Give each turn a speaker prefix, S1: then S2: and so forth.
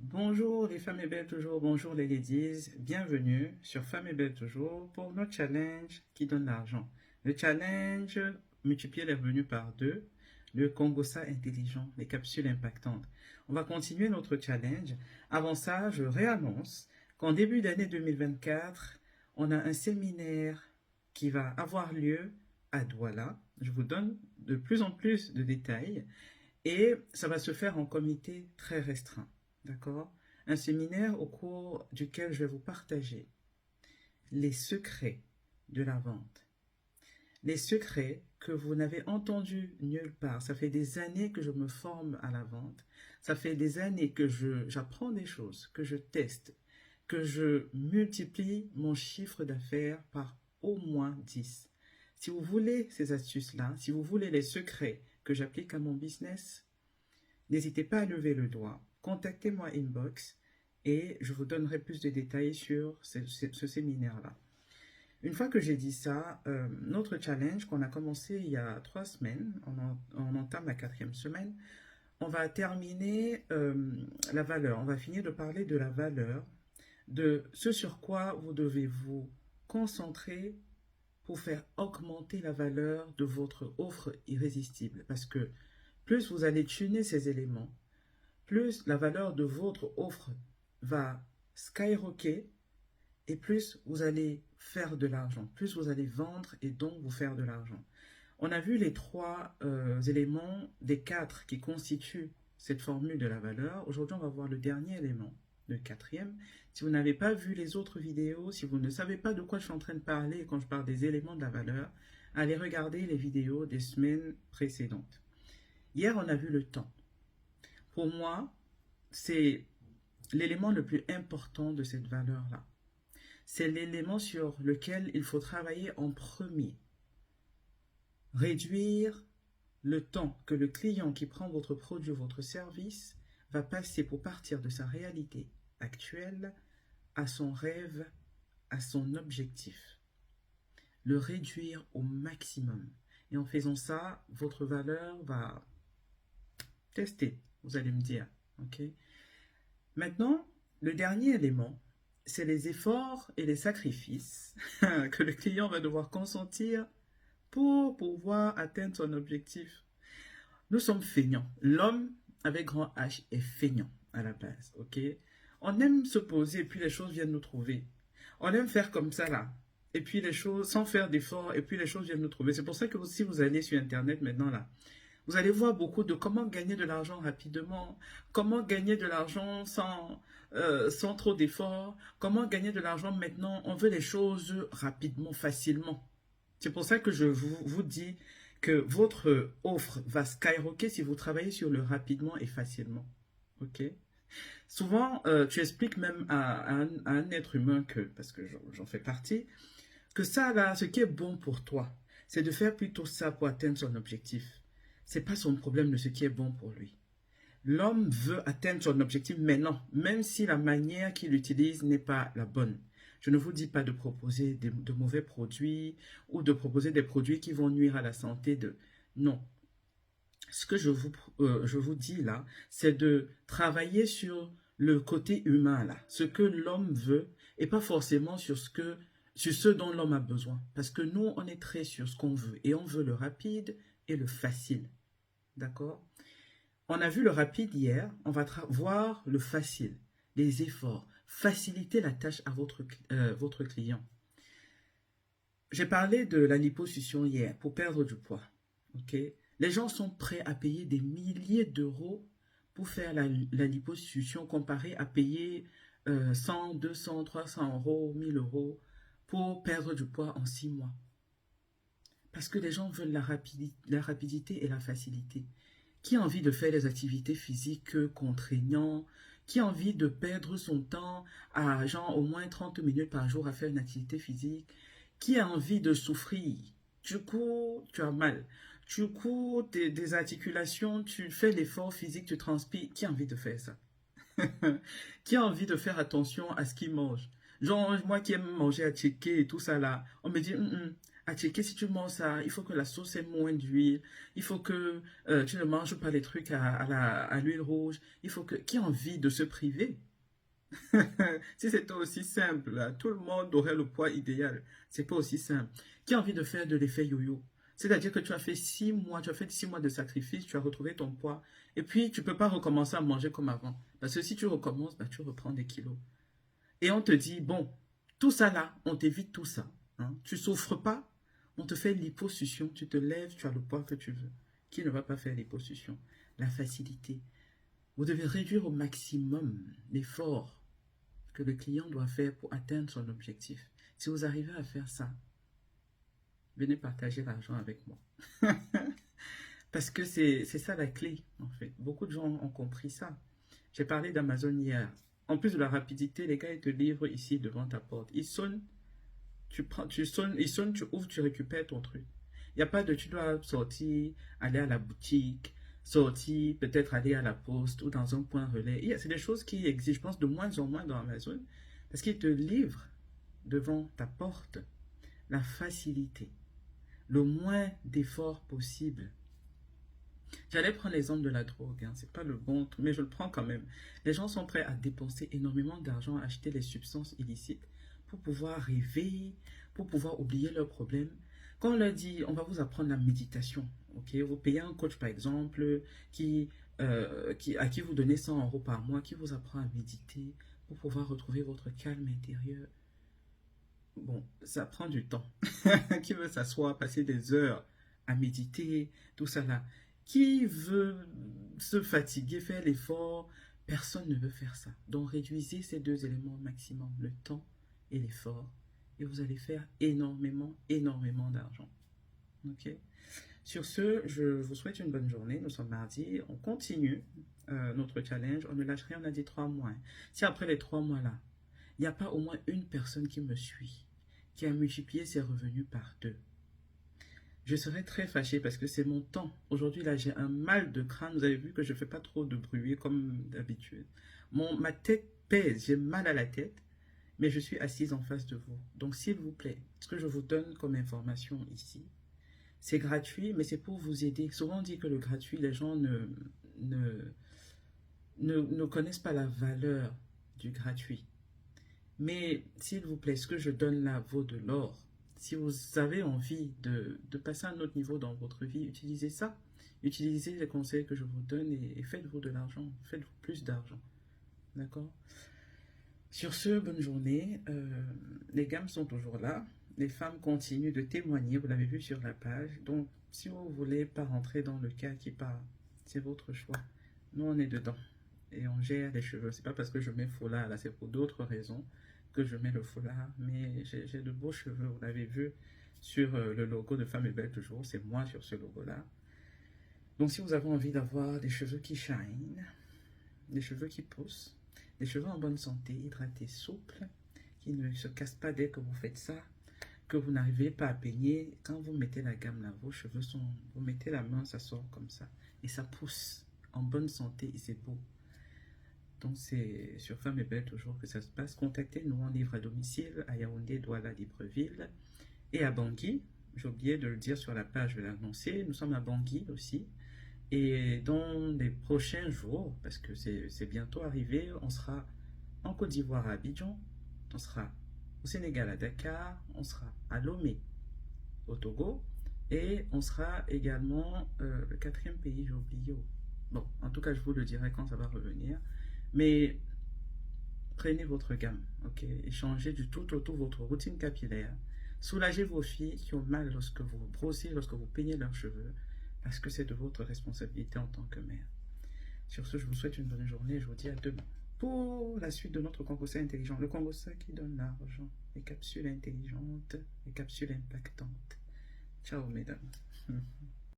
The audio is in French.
S1: Bonjour les femmes et belles toujours, bonjour les ladies, bienvenue sur Femmes et belles toujours pour notre challenge qui donne l'argent. Le challenge multiplier les revenus par deux, le Congosa intelligent, les capsules impactantes. On va continuer notre challenge. Avant ça, je réannonce qu'en début d'année 2024, on a un séminaire qui va avoir lieu à Douala. Je vous donne de plus en plus de détails et ça va se faire en comité très restreint. D'accord? Un séminaire au cours duquel je vais vous partager les secrets de la vente. Les secrets que vous n'avez entendus nulle part. Ça fait des années que je me forme à la vente. Ça fait des années que j'apprends des choses, que je teste, que je multiplie mon chiffre d'affaires par au moins 10. Si vous voulez ces astuces-là, si vous voulez les secrets que j'applique à mon business, n'hésitez pas à lever le doigt, contactez-moi inbox et je vous donnerai plus de détails sur ce séminaire-là. Une fois que j'ai dit ça, notre challenge qu'on a commencé il y a 3 semaines, on entame la 4e semaine, on va terminer la valeur, on va finir de parler de la valeur, de ce sur quoi vous devez vous concentrer pour faire augmenter la valeur de votre offre irrésistible. Parce que plus vous allez tuner ces éléments, plus la valeur de votre offre va skyrocker et plus vous allez faire de l'argent, plus vous allez vendre et donc vous faire de l'argent. On a vu les trois éléments des quatre qui constituent cette formule de la valeur. Aujourd'hui, on va voir le dernier élément, le quatrième. Si vous n'avez pas vu les autres vidéos, si vous ne savez pas de quoi je suis en train de parler quand je parle des éléments de la valeur, allez regarder les vidéos des semaines précédentes. Hier, on a vu le temps. Pour moi, c'est l'élément le plus important de cette valeur-là. C'est l'élément sur lequel il faut travailler en premier. Réduire le temps que le client qui prend votre produit ou votre service va passer pour partir de sa réalité actuelle à son rêve, à son objectif. Le réduire au maximum. Et en faisant ça, votre valeur va tester, vous allez me dire. Ok? Maintenant, le dernier élément, c'est les efforts et les sacrifices que le client va devoir consentir pour pouvoir atteindre son objectif. Nous sommes feignants. L'homme avec grand H est feignant à la base, ok? On aime se poser et puis les choses viennent nous trouver. On aime faire comme ça là. Et puis les choses, sans faire d'efforts, et puis les choses viennent nous trouver. C'est pour ça que si vous allez sur Internet maintenant là, vous allez voir beaucoup de comment gagner de l'argent rapidement, comment gagner de l'argent sans trop d'efforts, comment gagner de l'argent maintenant. On veut les choses rapidement, facilement. C'est pour ça que je vous dis que votre offre va skyrocker si vous travaillez sur le rapidement et facilement. Ok? Souvent, tu expliques même à un être humain que, parce que j'en fais partie, que ça là, ce qui est bon pour toi, c'est de faire plutôt ça pour atteindre son objectif. C'est pas son problème de ce qui est bon pour lui. L'homme veut atteindre son objectif maintenant, même si la manière qu'il utilise n'est pas la bonne. Je ne vous dis pas de proposer de mauvais produits ou de proposer des produits qui vont nuire à la santé de... Non. Ce que je vous dis là, c'est de travailler sur le côté humain là, ce que l'homme veut et pas forcément sur ce dont l'homme a besoin. Parce que nous, on est très sur ce qu'on veut et on veut le rapide et le facile. D'accord? On a vu le rapide hier, on va voir le facile, les efforts, faciliter la tâche à votre client. J'ai parlé de la liposuction hier pour perdre du poids. Ok? Les gens sont prêts à payer des milliers d'euros pour faire la liposuction comparé à payer 100, 200, 300 euros, 1000 euros pour perdre du poids en 6 mois. Parce que les gens veulent la rapidité et la facilité. Qui a envie de faire des activités physiques contraignantes? Qui a envie de perdre son temps à genre au moins 30 minutes par jour à faire une activité physique? Qui a envie de souffrir? Du coup, tu as mal. Du coup, des articulations, tu fais l'effort physique, tu transpires. Qui a envie de faire ça? Qui a envie de faire attention à ce qu'il mange? Genre, moi qui aime manger à checker et tout ça là, on me dit, à checker si tu manges ça, il faut que la sauce ait moins d'huile, il faut que tu ne manges pas les trucs à l'huile rouge, il faut que... Qui a envie de se priver? Si c'était aussi simple, là, tout le monde aurait le poids idéal. C'est pas aussi simple. Qui a envie de faire de l'effet yo-yo? C'est-à-dire que tu as fait 6 mois, tu as fait 6 mois de sacrifice, tu as retrouvé ton poids, et puis tu peux pas recommencer à manger comme avant. Parce que si tu recommences, bah, tu reprends des kilos. Et on te dit, bon, tout ça là, on t'évite tout ça. Hein. Tu souffres pas, on te fait l'hyposuction, tu te lèves, tu as le poids que tu veux. Qui ne va pas faire l'hyposuction? La facilité. Vous devez réduire au maximum l'effort que le client doit faire pour atteindre son objectif. Si vous arrivez à faire ça, venez partager l'argent avec moi. Parce que c'est ça la clé, en fait. Beaucoup de gens ont compris ça. J'ai parlé d'Amazon hier. En plus de la rapidité, les gars, ils te livrent ici devant ta porte. Ils sonnent, ils sonnent, tu ouvres, tu récupères ton truc. Il n'y a pas de tu dois sortir, aller à la boutique, sortir, peut-être aller à la poste ou dans un point relais. C'est des choses qui existent, je pense, de moins en moins dans Amazon. Parce qu'ils te livrent devant ta porte la facilité, le moins d'efforts possible. J'allais prendre l'exemple de la drogue, hein. C'est pas le bon truc, mais je le prends quand même. Les gens sont prêts à dépenser énormément d'argent à acheter les substances illicites pour pouvoir rêver, pour pouvoir oublier leurs problèmes. Quand on leur dit, on va vous apprendre la méditation, ok? Vous payez un coach par exemple à qui vous donnez 100 euros par mois, qui vous apprend à méditer pour pouvoir retrouver votre calme intérieur. Bon, ça prend du temps. Qui veut s'asseoir, passer des heures à méditer, tout ça là. Qui veut se fatiguer, faire l'effort? Personne ne veut faire ça. Donc réduisez ces deux éléments au maximum, le temps et l'effort. Et vous allez faire énormément, énormément d'argent. Ok? Sur ce, je vous souhaite une bonne journée. Nous sommes mardi. On continue notre challenge. On ne lâche rien, on a dit 3 mois. Si après les 3 mois là, il n'y a pas au moins une personne qui me suit, qui a multiplié ses revenus par 2, je serais très fâchée parce que c'est mon temps. Aujourd'hui, là, j'ai un mal de crâne. Vous avez vu que je ne fais pas trop de bruit comme d'habitude. Ma tête pèse, j'ai mal à la tête, mais je suis assise en face de vous. Donc, s'il vous plaît, ce que je vous donne comme information ici, c'est gratuit, mais c'est pour vous aider. Souvent, on dit que le gratuit, les gens ne connaissent pas la valeur du gratuit. Mais, s'il vous plaît, ce que je donne là vaut de l'or. Si vous avez envie de passer à un autre niveau dans votre vie, utilisez ça. Utilisez les conseils que je vous donne et faites-vous de l'argent. Faites-vous plus d'argent. D'accord? Sur ce, bonne journée. Les gammes sont toujours là. Les femmes continuent de témoigner. Vous l'avez vu sur la page. Donc, si vous ne voulez pas rentrer dans le cas qui part, c'est votre choix. Nous, on est dedans. Et on gère les cheveux. C'est pas parce que je mets foulard là, c'est pour d'autres raisons que je mets le foulard, mais j'ai de beaux cheveux, vous l'avez vu sur le logo de Femme est belle toujours, c'est moi sur ce logo-là. Donc si vous avez envie d'avoir des cheveux qui shine, des cheveux qui poussent, des cheveux en bonne santé, hydratés, souples, qui ne se cassent pas dès que vous faites ça, que vous n'arrivez pas à peigner, quand vous mettez la gamme là, vos cheveux sont, vous mettez la main, ça sort comme ça, et ça pousse en bonne santé, et c'est beau. Donc, c'est sur Femme et Belle toujours que ça se passe. Contactez-nous, on livre à domicile à Yaoundé, Douala, Libreville et à Bangui. J'ai oublié de le dire sur la page, je vais l'annoncer. Nous sommes à Bangui aussi. Et dans les prochains jours, parce que c'est bientôt arrivé, on sera en Côte d'Ivoire à Abidjan, on sera au Sénégal à Dakar, on sera à Lomé au Togo et on sera également le 4e pays, j'ai oublié. Bon, en tout cas, je vous le dirai quand ça va revenir. Mais prenez votre gamme, ok? Et changez du tout au tout votre routine capillaire. Soulagez vos filles qui ont mal lorsque vous brossez, lorsque vous peignez leurs cheveux, parce que c'est de votre responsabilité en tant que mère. Sur ce, je vous souhaite une bonne journée et je vous dis à demain pour la suite de notre Congossais intelligent. Le Congossais qui donne l'argent, les capsules intelligentes, les capsules impactantes. Ciao, mesdames.